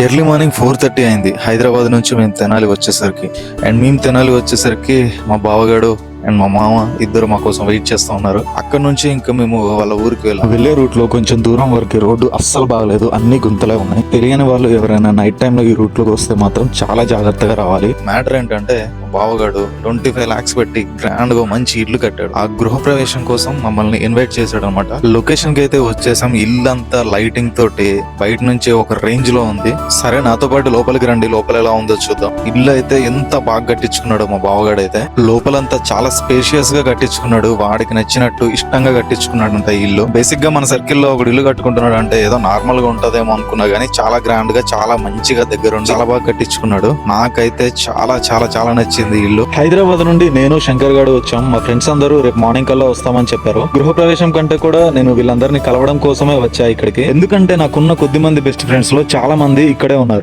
Early morning 4:30 అయింది హైదరాబాద్ నుంచి మేము తెనాలి వచ్చేసరికి. అండ్ మేము తెనాలి వచ్చేసరికి మా బావగాడు అండ్ మా మామ ఇద్దరు మా కోసం వెయిట్ చేస్తా ఉన్నారు. అక్కడ నుంచి ఇంకా మేము వాళ్ళ ఊరికి వెళ్ళే రూట్ లో కొంచెం దూరం వరకు రోడ్డు అస్సలు బాగలేదు, అన్ని గుంతలే ఉన్నాయి. తెలియని వాళ్ళు ఎవరైనా నైట్ టైమ్ లో ఈ రూట్ లోకి వస్తే మాత్రం చాలా జాగ్రత్తగా రావాలి. మ్యాటర్ ఏంటంటే మా బావగాడు 25 lakhs పెట్టి గ్రాండ్ గా మంచి ఇల్లు కట్టాడు. ఆ గృహ ప్రవేశం కోసం మమ్మల్ని ఇన్వైట్ చేశాడు అనమాట. లొకేషన్ కి అయితే వచ్చేసాం. ఇల్లంతా లైటింగ్ తోటి బయట నుంచి ఒక రేంజ్ లో ఉంది. సరే నాతో పాటు లోపలికి రండి, లోపల ఎలా ఉందో చూద్దాం. ఇల్లు అయితే ఎంత బాగా కట్టించుకున్నాడు మా బావగాడు అయితే. లోపలంతా చాలా స్పేషియస్ గా కట్టించుకున్నాడు, వాడికి నచ్చినట్టు ఇష్టంగా కట్టించుకున్నాడు అంత ఇల్లు. బేసిక్ గా మన సర్కిల్ లో ఒక ఇల్లు కట్టుకుంటున్నాడు అంటే ఏదో నార్మల్ గా ఉంటదేమో అనుకున్నా గానీ చాలా గ్రాండ్ గా చాలా మంచిగా దగ్గర చాలా బాగా కట్టించుకున్నాడు. నాకైతే చాలా చాలా చాలా నచ్చింది ఇల్లు. హైదరాబాద్ నుండి నేను శంకర్ గారు వచ్చాం. మా ఫ్రెండ్స్ అందరూ రేపు మార్నింగ్ కల్లా వస్తామని చెప్పారు. గృహప్రవేశం కంటే కూడా నేను వీళ్ళందరినీ కలవడం కోసమే వచ్చా ఇక్కడికి. ఎందుకంటే నాకున్న కొద్ది మంది బెస్ట్ ఫ్రెండ్స్ లో చాలా మంది ఇక్కడే ఉన్నారు.